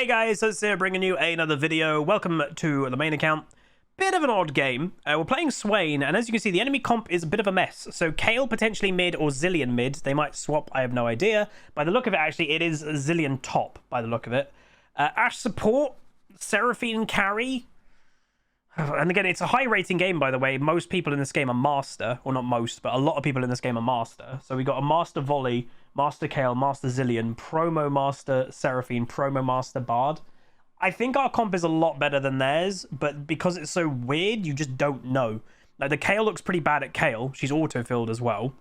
Hey guys, so here bringing you another video. Welcome to the main account. Bit of an odd game. We're playing Swain, and as you can see, the enemy comp is a bit of a mess. So Kayle potentially mid or Zilean mid. They might swap, I have no idea. By the look of it, actually, it is Zilean top, by the look of it. Ashe support, Seraphine carry. And again, it's a high rating game, by the way. Most people in this game are master. Well, not most, but a lot of people in this game are master. So we got a master volley, master Kayle, master Zilean, promo master Seraphine, promo master Bard. I think our comp is a lot better than theirs, but because it's so weird, you just don't know. Like, the Kayle looks pretty bad at Kayle. She's auto-filled as well.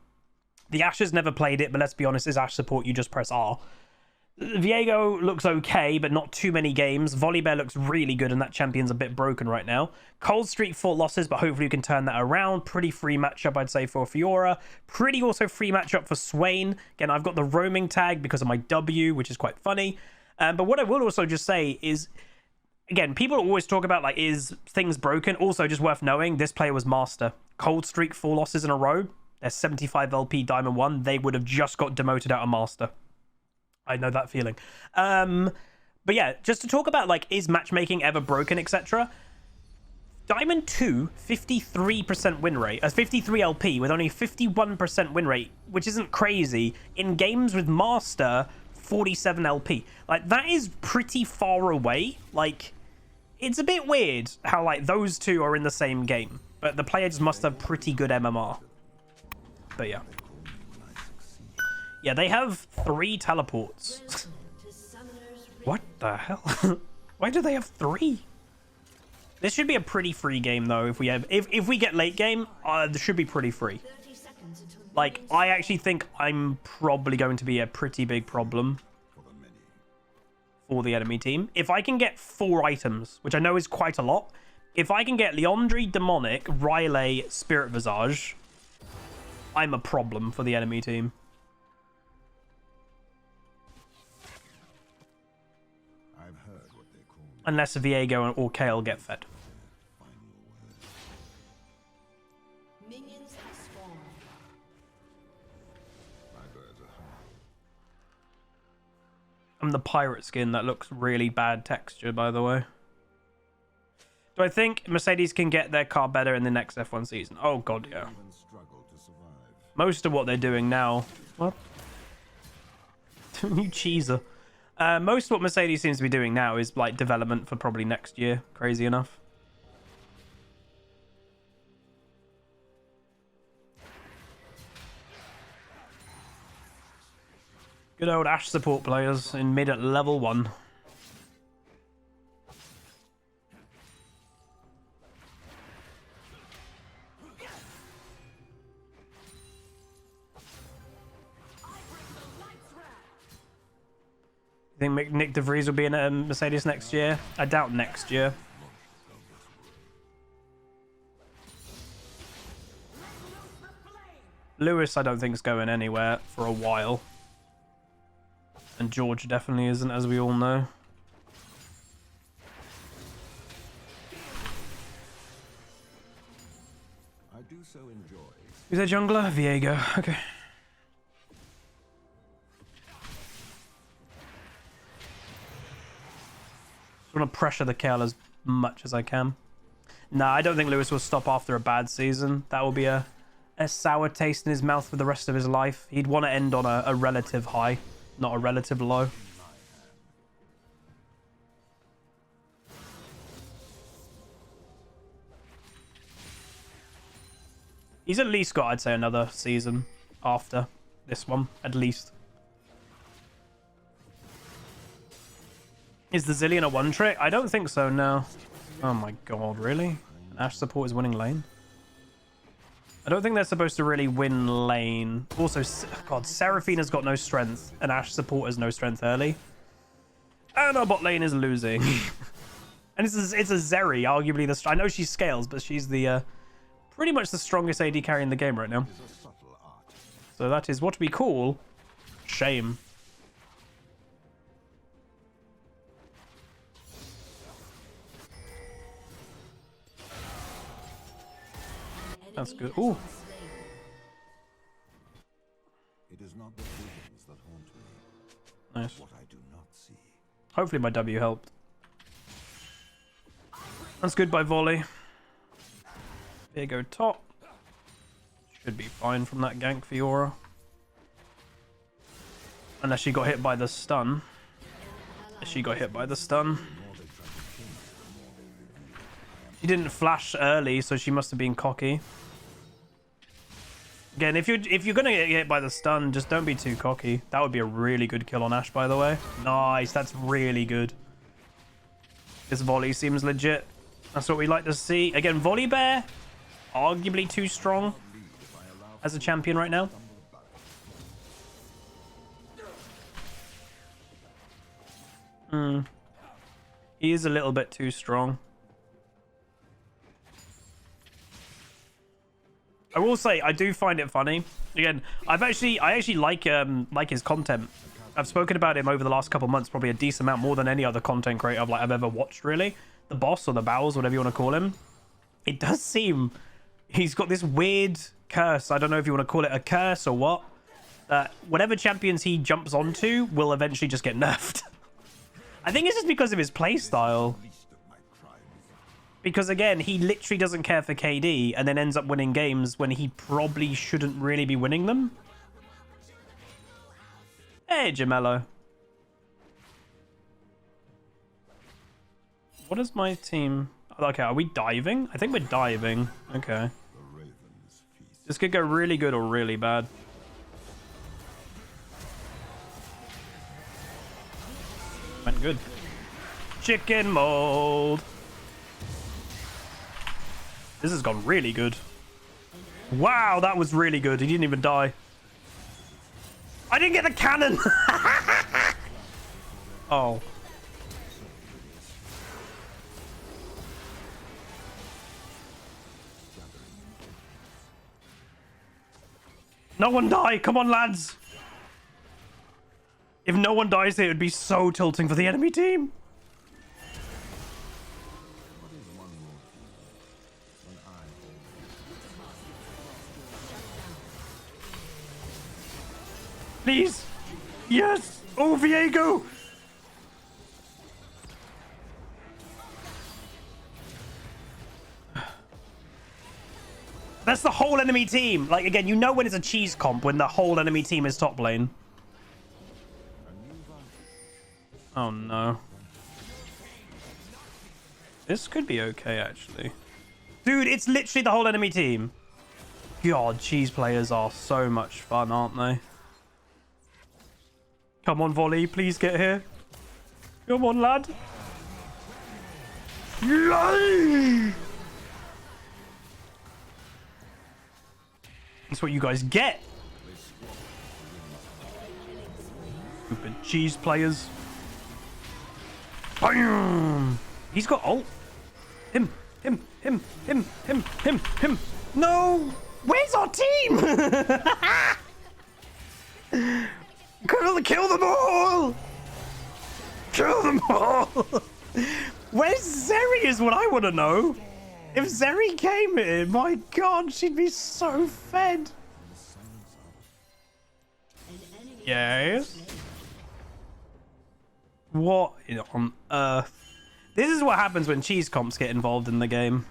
The Ashe has never played it, but let's be honest, is Ashe support, you just press R. Viego looks okay, but not too many games. Volibear looks really good, and that champion's a bit broken right now. Cold Streak, 4 losses, but hopefully you can turn that around. Pretty free matchup, I'd say, for Fiora. Pretty also free matchup for Swain. Again, I've got the roaming tag because of my W, which is quite funny. But what I will also just say is, again, people always talk about, like, is things broken? Also, just worth knowing, this player was master. Cold Streak, 4 losses in a row. They're 75 LP Diamond 1. They would have just got demoted out of master. I know that feeling. But yeah, just to talk about, like, is matchmaking ever broken, etc. Diamond 2, 53% win rate, 53 LP with only 51% win rate, which isn't crazy. In games with master, 47 LP. Like, that is pretty far away. Like, it's a bit weird how, like, those two are in the same game, but the player just must have pretty good MMR. But yeah. Yeah, they have 3 teleports. What the hell? Why do they have 3? This should be a pretty free game, though. If we get late game, this should be pretty free. Like, I actually think I'm probably going to be a pretty big problem for the enemy team. If I can get 4 items, which I know is quite a lot. If I can get Liandry, Demonic, Riley, Spirit Visage, I'm a problem for the enemy team. Unless Viego or Kayle get fed. I'm the pirate skin. That looks really bad texture, by the way. Do I think Mercedes can get their car better in the next F1 season? Oh, God, yeah. Most of what they're doing now... What? You cheeser. Most of what Mercedes seems to be doing now is, like, development for probably next year. Crazy enough. Good old Ashe support players in mid at level 1. Think Nick De Vries will be in a Mercedes next year? I doubt next year. Lewis, I don't think is going anywhere for a while. And George definitely isn't, as we all know. I do so enjoy. Who's a jungler? Viego. Okay. I want to pressure the Kayle as much as I can. Nah, I don't think Lewis will stop after a bad season. That will be a sour taste in his mouth for the rest of his life. He'd want to end on a relative high, not a relative low. He's at least got, I'd say, another season after this one, at least. Is the Zilean a one-trick? I don't think so, no. Oh my god, really? Ashe support is winning lane? I don't think they're supposed to really win lane. Also, god, Seraphine has got no strength, and Ashe support has no strength early. And our bot lane is losing. And it's a Zeri, arguably the... I know she scales, but she's the pretty much the strongest AD carry in the game right now. So that is what we call shame. That's good. Ooh. It is not the visions that haunt me. Nice. What I do not see. Hopefully my W helped. That's good by volley. Viego top. Should be fine from that gank Fiora. Unless she got hit by the stun. She got hit by the stun. She didn't flash early, so she must have been cocky. Again, if you're gonna get hit by the stun, just don't be too cocky. That would be a really good kill on Ashe, by the way. Nice, that's really good. This volley seems legit. That's what we like to see. Again, volley bear, arguably too strong as a champion right now. He is a little bit too strong. I will say I do find it funny. Again, I actually like his content. I've spoken about him over the last couple months, probably a decent amount, more than any other content creator I've ever watched, really. The boss or the bowels, whatever you want to call him. It does seem he's got this weird curse. I don't know if you want to call it a curse or what. Whatever champions he jumps onto will eventually just get nerfed. I think it's just because of his playstyle. Because again, he literally doesn't care for KD and then ends up winning games when he probably shouldn't really be winning them. Hey, Jamello. What is my team? Okay, are we diving? I think we're diving. Okay. This could go really good or really bad. Went good. Chicken mold. This has gone really good. Wow, that was really good. He didn't even die. I didn't get the cannon. Oh. No one die. Come on, lads. If no one dies here, it would be so tilting for the enemy team. Please. Yes. Oh, Viego. That's the whole enemy team. Like, again, you know when it's a cheese comp, when the whole enemy team is top lane. Oh, no. This could be okay, actually. Dude, it's literally the whole enemy team. God, cheese players are so much fun, aren't they? Come on, volley. Please get here. Come on, lad. Yay! That's what you guys get. Stupid cheese players. Bam! He's got ult. Him. No! Where's our team? Kill them all! Kill them all! Where's Zeri is what I want to know. If Zeri came here, my god, she'd be so fed. Yes. What on earth? This is what happens when cheese comps get involved in the game.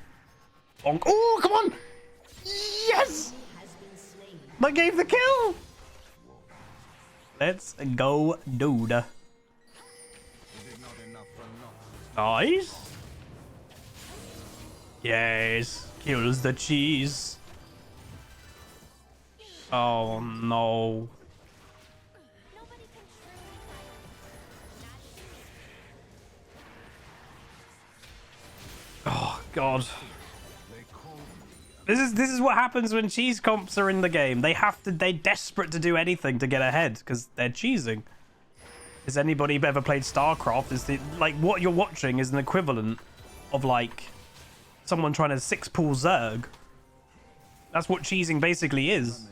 Oh, come on! Yes! I gave the kill! Let's go, dude. Nice. Yes. Kills the cheese. Oh, no. Oh, God. This is what happens when cheese comps are in the game. They're desperate to do anything to get ahead because they're cheesing. Has anybody ever played StarCraft? Like what you're watching is an equivalent of like someone trying to six-pull Zerg. That's what cheesing basically is.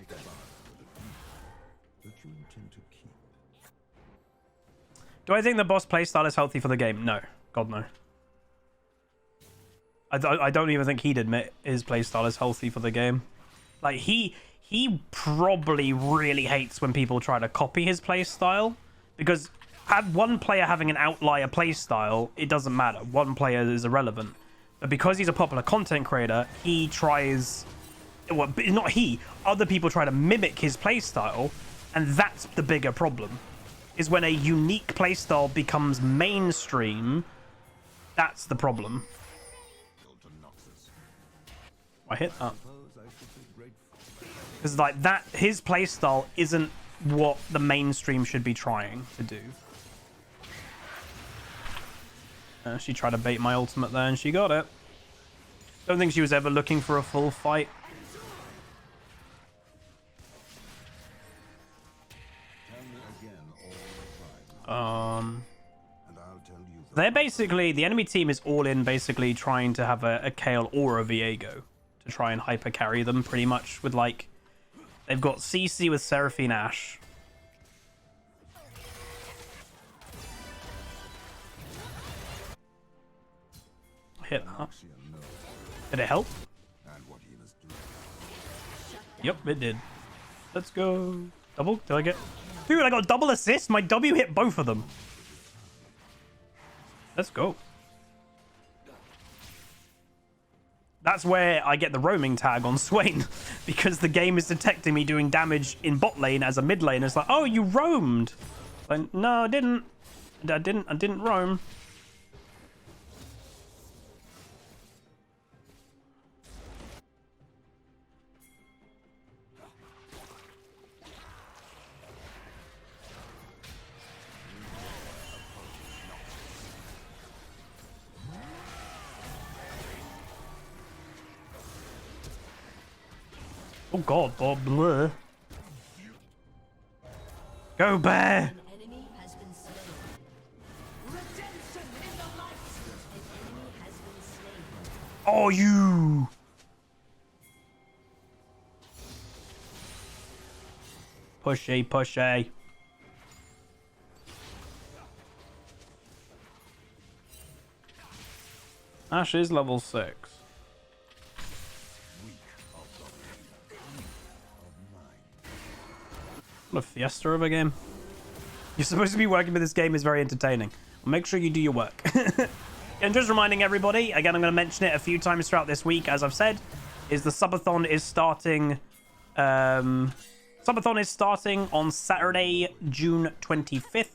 Do I think the boss playstyle is healthy for the game? No. God, no. I don't even think he'd admit his playstyle is healthy for the game. Like, he probably really hates when people try to copy his playstyle. Because Had one player having an outlier playstyle, it doesn't matter. One player is irrelevant. But because he's a popular content creator, he tries... Well, not he. Other people try to mimic his playstyle, and that's the bigger problem. Is when a unique playstyle becomes mainstream, that's the problem. I hit that. Because like that, his playstyle isn't what the mainstream should be trying to do. She tried to bait my ultimate there, and she got it. Don't think she was ever looking for a full fight. They're basically, the enemy team is all in basically trying to have a Kayle or a Viego to try and hyper carry them pretty much with like, they've got CC with Seraphine Ashe. Hit that. Did it help? Yep, it did. Let's go. Double? Did I get... Dude, I got double assist. My W hit both of them. Let's go. That's where I get the roaming tag on Swain. Because the game is detecting me doing damage in bot lane as a mid lane. It's like, oh, you roamed. Like, no, I didn't. I didn't roam. Oh god, Bob. Bleh. Go bear! Oh, you! Pushy, pushy. Ashe is level 6. What a fiesta of a game. You're supposed to be working, but this game is very entertaining. Well, make sure you do your work. And just reminding everybody, again, I'm going to mention it a few times throughout this week, as I've said, is the Subathon is starting... Subathon is starting on Saturday, June 25th.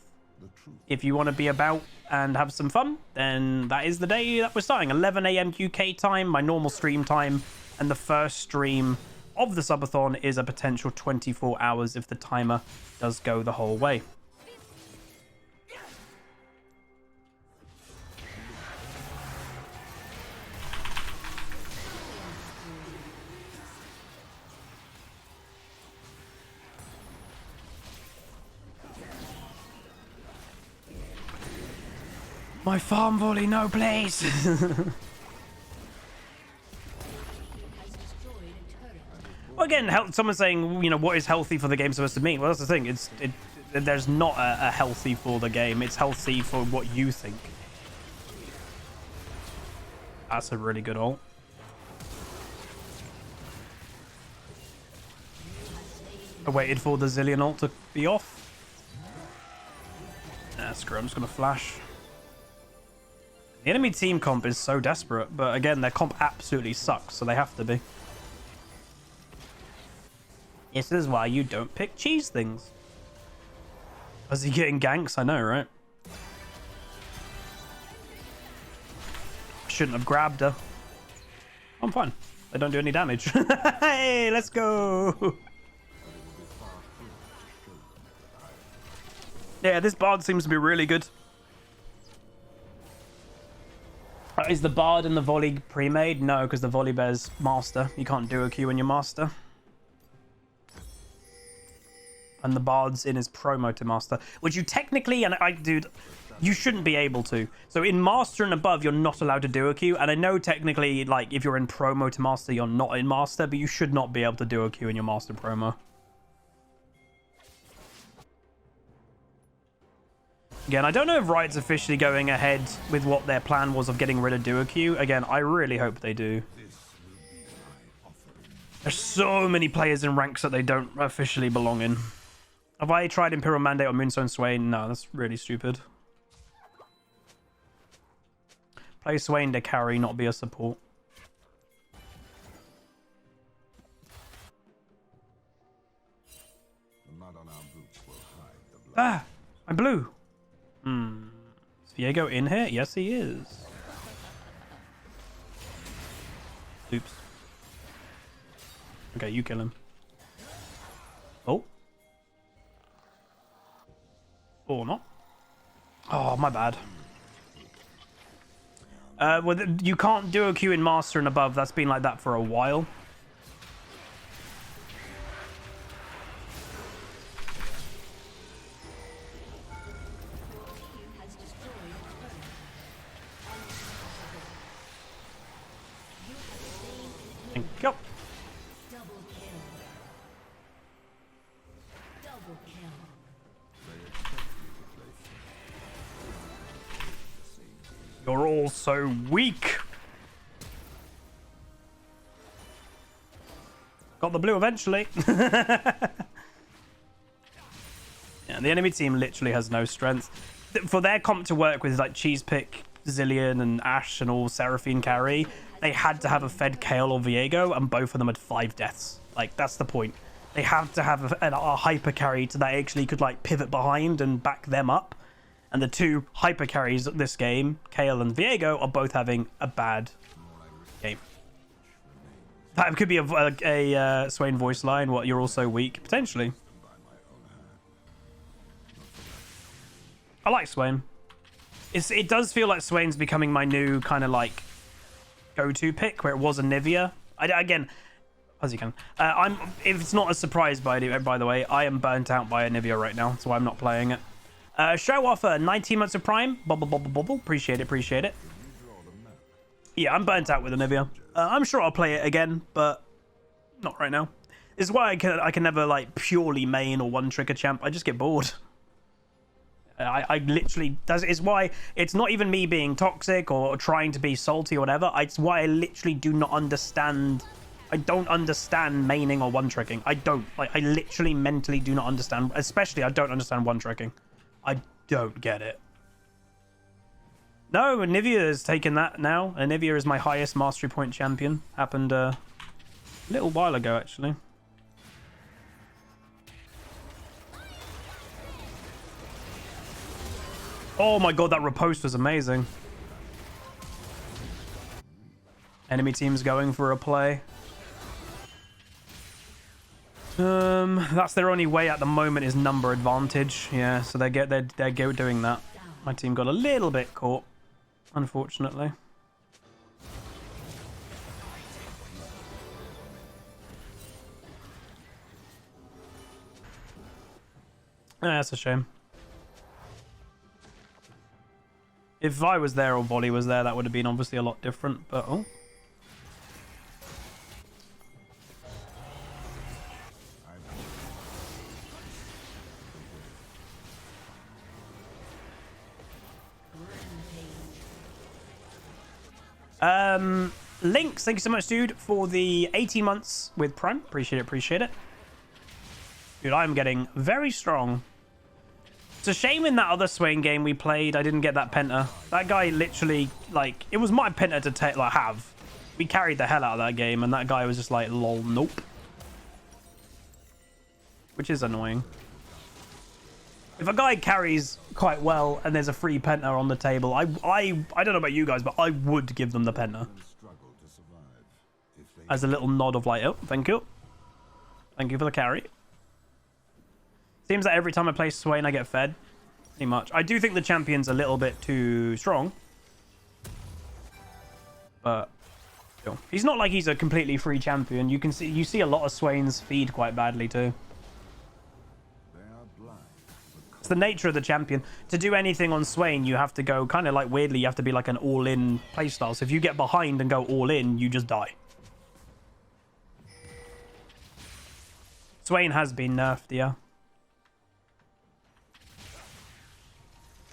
If you want to be about and have some fun, then that is the day that we're starting. 11 a.m. UK time, my normal stream time, and the first stream of the Subathon is a potential 24 hours if the timer does go the whole way. My farm volley, no please. Well, again, someone's saying, you know, what is healthy for the game supposed to mean? Well, that's the thing. There's not a healthy for the game. It's healthy for what you think. That's a really good ult. I waited for the Zillion ult to be off. Nah, screw it. I'm just going to flash. The enemy team comp is so desperate, but again, their comp absolutely sucks, so they have to be. This is why you don't pick cheese things. Is he getting ganks? I know, right? Shouldn't have grabbed her. I'm fine. They don't do any damage. Hey, let's go. Yeah, this bard seems to be really good. Is the bard and the volley pre-made? No, because the volley bear's master. You can't do a Q when you're master. And the bard's in his promo to master, which you technically, and dude, you shouldn't be able to. So in master and above, you're not allowed to do a Q. And I know technically, like, if you're in promo to master, you're not in master, but you should not be able to do a Q in your master promo. Again, I don't know if Riot's officially going ahead with what their plan was of getting rid of Duo Q. Again, I really hope they do. There's so many players in ranks that they don't officially belong in. Have I tried Imperial Mandate or Moonstone Swain? No, that's really stupid. Play Swain to carry, not be a support. The mud on our boots will hide the blood. Ah! I'm blue! Is Viego in here? Yes, he is. Oops. Okay, you kill him. Oh. Or not. Oh, my bad. Well, you can't do a Q in Master and above. That's been like that for a while. Thank you. You're all so weak. Got the blue eventually. Yeah, the enemy team literally has no strength. For their comp to work with like Cheese Pick, Zillion, and Ashe and all Seraphine carry, they had to have a fed Kayle or Viego, and both of them had 5 deaths. Like, that's the point. They have to have a hyper carry to that actually could like pivot behind and back them up. And the 2 hyper carries this game, Kayle and Viego, are both having a bad game. That could be a Swain voice line. What, you're all so weak? Potentially. I like Swain. It does feel like Swain's becoming my new kind of like go-to pick, where it was a Nivea. Again, as you can. If it's not a surprise by the way, I am burnt out by a Nivea right now, so I'm not playing it. Show offer 19 months of Prime. Bubble, bubble, bubble. Appreciate it, appreciate it. Yeah, I'm burnt out with Anivia. I'm sure I'll play it again, but not right now. This is why I can never like purely main or one trick a champ. I just get bored. I literally it's why it's not even me being toxic or trying to be salty or whatever. It's why I literally do not understand. I don't understand maining or one tricking. I don't. Like, I literally mentally do not understand. Especially I don't understand one tricking. I don't get it. No, Anivia has taken that now. Anivia is my highest mastery point champion. Happened a little while ago, actually. Oh my god, that riposte was amazing. Enemy team's going for a play. That's their only way at the moment is number advantage. Yeah, so they're doing that. My team got a little bit caught, unfortunately. That's a shame. If I was there or Volley was there, that would have been obviously a lot different, but oh. Links, thank you so much, dude, for the 18 months with Prime. Appreciate it, appreciate it. Dude, I'm getting very strong. It's a shame in that other Swain game we played, I didn't get that Penta. That guy literally, like, it was my Penta to have. We carried the hell out of that game, and that guy was just like, lol, nope. Which is annoying. If a guy carries quite well and there's a free Penta on the table, I don't know about you guys, but I would give them the Penta. As a little nod of like, oh, thank you. Thank you for the carry. Seems that every time I play Swain, I get fed. Pretty much. I do think the champion's a little bit too strong. But still. He's not like he's a completely free champion. You see a lot of Swains feed quite badly too. It's the nature of the champion. To do anything on Swain, you have to go kind of like weirdly, you have to be like an all-in playstyle. So if you get behind and go all-in, you just die. Swain has been nerfed, yeah.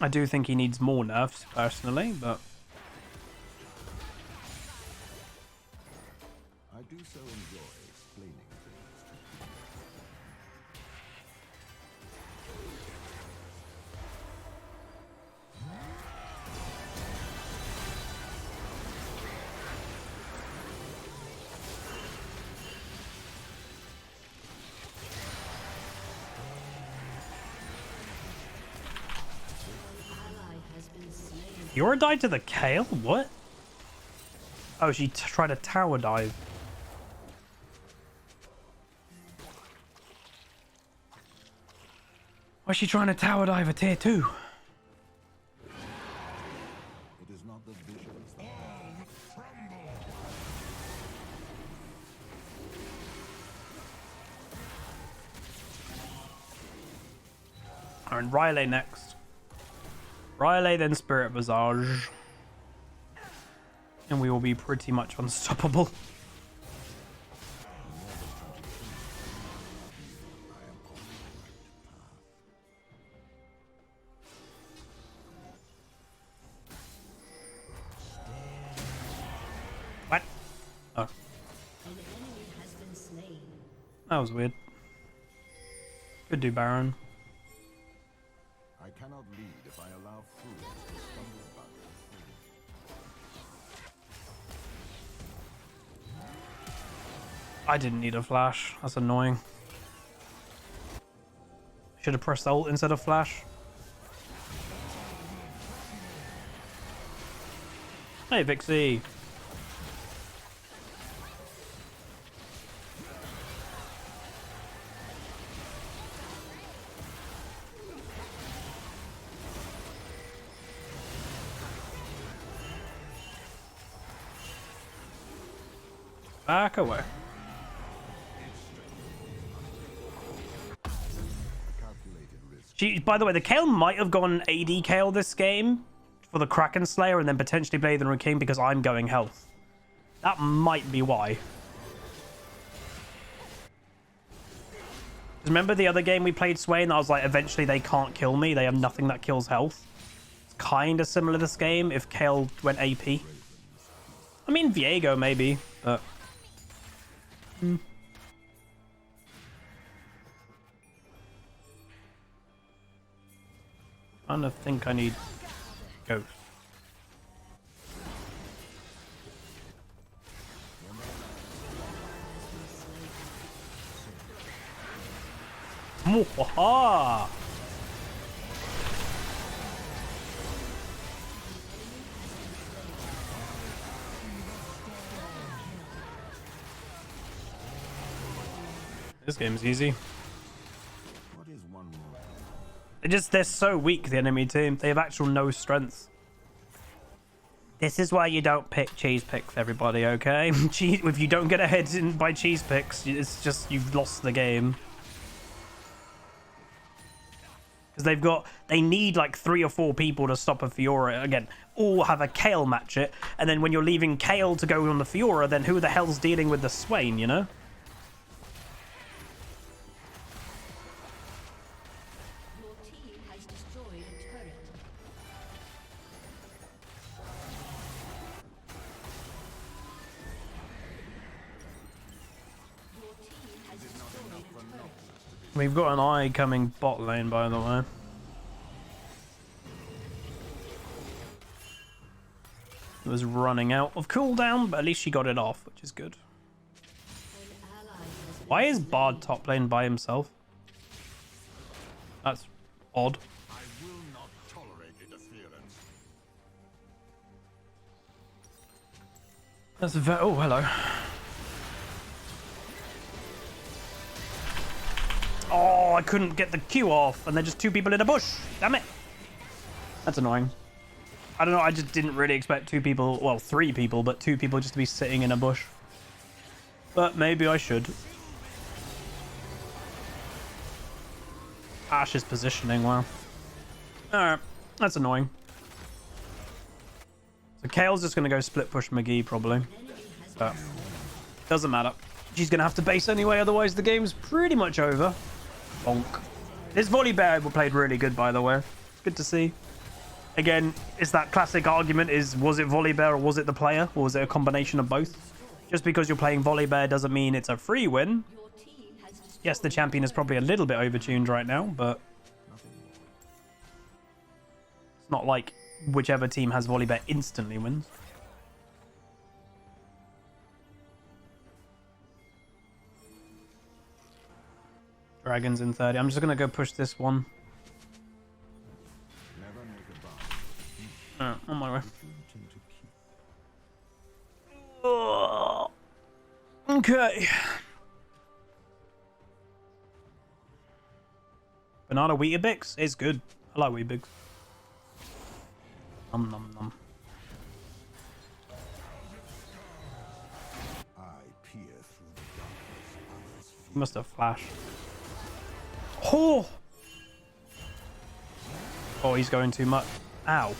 I do think he needs more nerfs, personally, but... I do so enjoy explaining things Fiora died to the Kayle? What? Oh, she tried to tower dive. Why is she trying to tower dive a tier 2? It is not the visions that And Riley next. Riley, then Spirit Visage. And we will be pretty much unstoppable. What? Oh. That was weird. Could do Baron. I cannot lead if I allow fools to stumble back and forth. I didn't need a flash. That's annoying. Should have pressed ult instead of flash. Hey, Vixie. Back away. By the way, the Kayle might have gone AD Kayle this game for the Kraken Slayer and then potentially Blade and King because I'm going health. That might be why. Remember the other game we played, Swain? I was like, eventually they can't kill me. They have nothing that kills health. It's kind of similar to this game if Kayle went AP. I mean, Viego maybe, but... I don't think I need Ghost. Mwahaha! This game's easy. What is one more? They're so weak, the enemy team. They have actual no strength. This is why you don't pick cheese picks, everybody, okay? If you don't get ahead by cheese picks, it's just you've lost the game. Because they need like 3 or 4 people to stop a Fiora. Again, all have a Kayle match it. And then when you're leaving Kayle to go on the Fiora, then who the hell's dealing with the Swain, you know? We've got an eye coming bot lane, by the way. It was running out of cooldown, but at least she got it off, which is good. Why is Bard top lane by himself? That's odd. I will not tolerate interference. That's a oh, hello. Oh, I couldn't get the Q off, and they're just 2 people in a bush. Damn it. That's annoying. I don't know, I just didn't really expect 2 people, well, 3 people, but 2 people just to be sitting in a bush. But maybe I should. Ash's positioning, wow. Alright, that's annoying. So Kale's just going to go split push McGee, probably. But doesn't matter. She's going to have to base anyway, otherwise the game's pretty much over. Bonk. This Volibear played really good, by the way. Good to see. Again, it's that classic argument is, was it Volibear or was it the player? Or was it a combination of both? Just because you're playing Volibear doesn't mean it's a free win. Yes, the champion is probably a little bit overtuned right now, but... it's not like whichever team has Volibear instantly wins. Dragons in 30. I'm just going to go push this one. On my way. Oh, okay. Banana Weetabix is good. I like Weetabix. Nom nom nom. I peer through the darkness of this He must have flashed. Oh! Oh, he's going too much. Ow.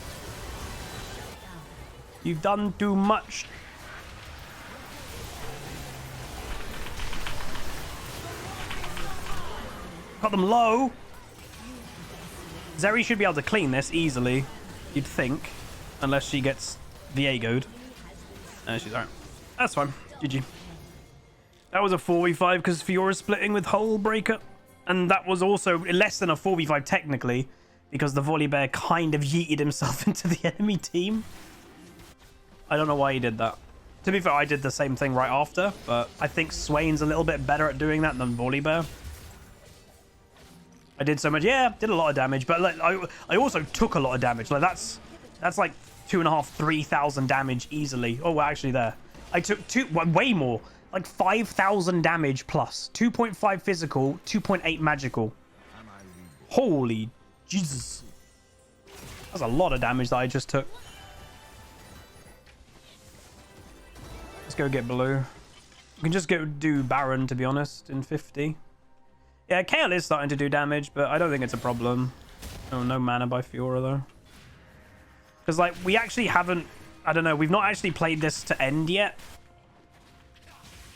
You've done too much. Got them low. Zeri should be able to clean this easily, you'd think. Unless she gets Viego'd. She's alright. That's fine. GG. That was a 4v5 because Fiora's splitting with Hull Breaker. And that was also less than a 4v5 technically, because the Volibear kind of yeeted himself into the enemy team. I don't know why he did that. To be fair, I did the same thing right after, but I think Swain's a little bit better at doing that than Volibear. I did so much, yeah, did a lot of damage, but like, I also took a lot of damage. Like that's like 2,500, 3,000 damage easily. Oh, well, actually there. I took way more. Like 5,000 damage plus. 2.5 physical, 2.8 magical. Holy Jesus. That's a lot of damage that I just took. Let's go get blue. We can just go do Baron, to be honest, in 50. Yeah, Kayle is starting to do damage, but I don't think it's a problem. Oh, no mana by Fiora, though. Because, like, we actually haven't... I don't know, we've not actually played this to end yet.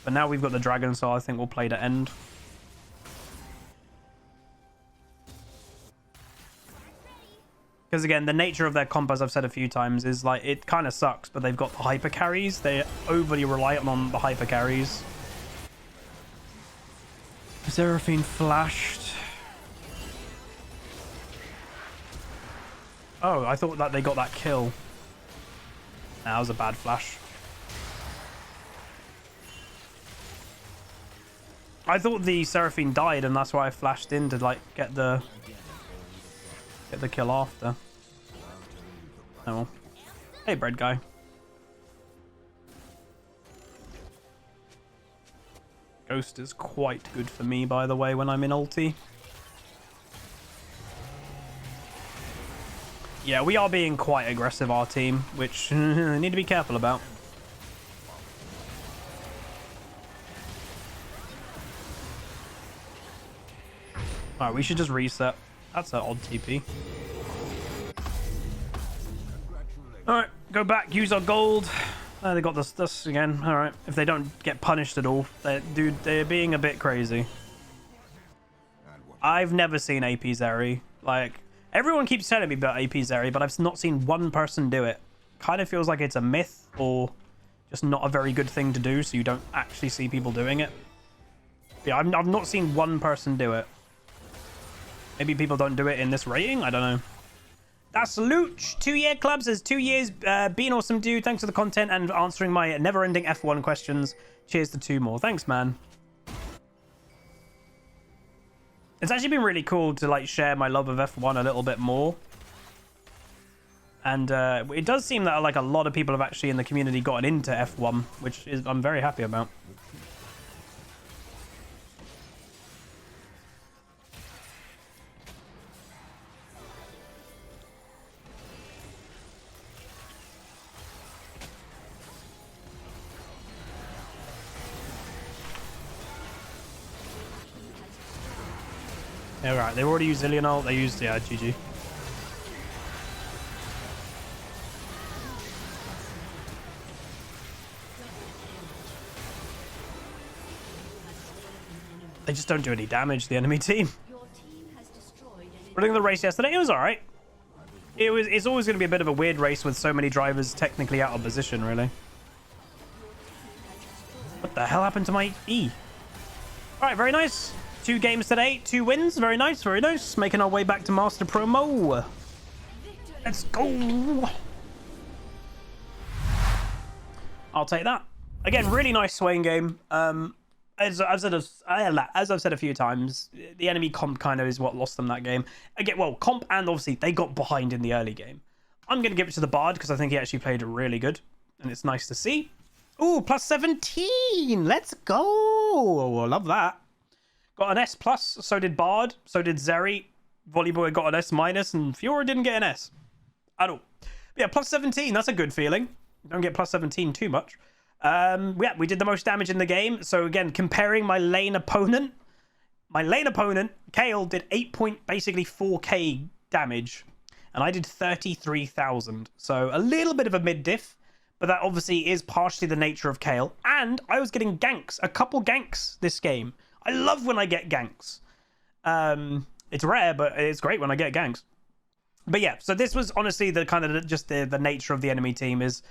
But now we've got the dragon, so I think we'll play to end. Because again, the nature of their comp, as I've said a few times, is like it kind of sucks, but they've got the hyper carries. They're overly reliant on the hyper carries. Seraphine flashed. Oh, I thought that they got that kill. That was a bad flash. I thought the Seraphine died, and that's why I flashed in to like get the kill after. Oh well. Hey, bread guy. Ghost is quite good for me, by the way, when I'm in ulti. Yeah, we are being quite aggressive, our team, which I need to be careful about. Alright, we should just reset. That's an odd TP. Alright, go back, use our gold. They got this again. Alright, if they don't get punished at all. They're being a bit crazy. I've never seen AP Zeri. Like, everyone keeps telling me about AP Zeri, but I've not seen one person do it. Kind of feels like it's a myth or just not a very good thing to do, so you don't actually see people doing it. Yeah, I've not seen one person do it. Maybe people don't do it in this rating? I don't know. That's Luch. 2-year club says 2 years. Being awesome, dude. Thanks for the content and answering my never-ending F1 questions. Cheers to 2 more. Thanks, man. It's actually been really cool to like share my love of F1 a little bit more. And it does seem that like a lot of people have actually in the community gotten into F1, which is I'm very happy about. Yeah, right. They've already used Zillion ult. They used, yeah, GG. They just don't do any damage, the enemy team. Running the race yesterday, it was alright. It's always going to be a bit of a weird race with so many drivers technically out of position, really. What the hell happened to my E? Alright, very nice. 2 games today, 2 wins. Very nice, very nice. Making our way back to Master Promo. Let's go. I'll take that. Again, really nice Swain game. As I've said a few times, the enemy comp kind of is what lost them that game. Again, well, comp and obviously they got behind in the early game. I'm going to give it to the Bard because I think he actually played really good. And it's nice to see. Ooh, plus 17. Let's go. I love that. Got an S+, so did Bard, so did Zeri. Volleyboy got an S-, and Fiora didn't get an S at all. But yeah, plus 17, that's a good feeling. Don't get plus 17 too much. Yeah, we did the most damage in the game. So again, comparing my lane opponent, Kayle, did basically 4k damage, and I did 33,000. So a little bit of a mid diff, but that obviously is partially the nature of Kayle. And I was getting ganks, a couple ganks this game. I love when I get ganks. It's rare, but it's great when I get ganks. But yeah, so this was honestly the kind of just the nature of the enemy team is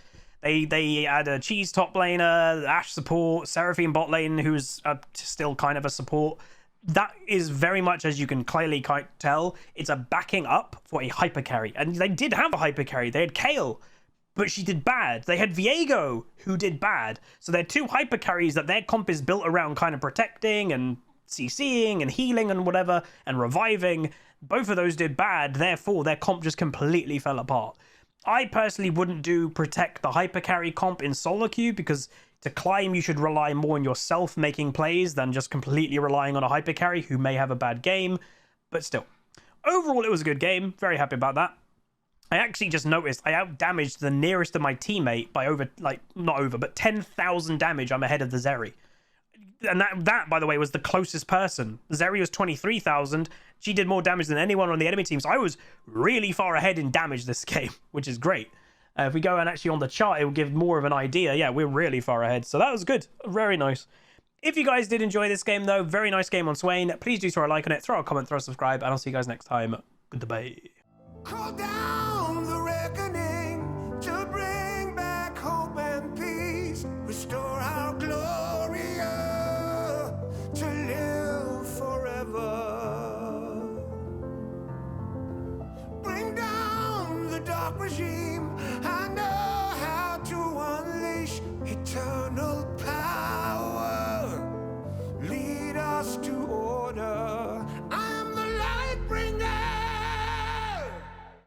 they had a Cheese top laner, Ashe support, Seraphine bot lane, who's still kind of a support. That is very much, as you can clearly tell, it's a backing up for a hyper carry. And they did have a hyper carry. They had Kayle, but she did bad. They had Viego, who did bad. So they're two hyper carries that their comp is built around kind of protecting and CCing and healing and whatever and reviving. Both of those did bad, therefore their comp just completely fell apart. I personally wouldn't do protect the hyper carry comp in solo queue because to climb you should rely more on yourself making plays than just completely relying on a hyper carry who may have a bad game. But still, overall it was a good game. Very happy about that. I actually just noticed I out-damaged the nearest of my teammate by but 10,000 damage. I'm ahead of the Zeri. And that, by the way, was the closest person. Zeri was 23,000. She did more damage than anyone on the enemy team. So I was really far ahead in damage this game, which is great. If we go and actually on the chart, it will give more of an idea. Yeah, we're really far ahead. So that was good. Very nice. If you guys did enjoy this game, though, very nice game on Swain. Please do throw a like on it, throw a comment, throw a subscribe, and I'll see you guys next time. Goodbye. Crawl down!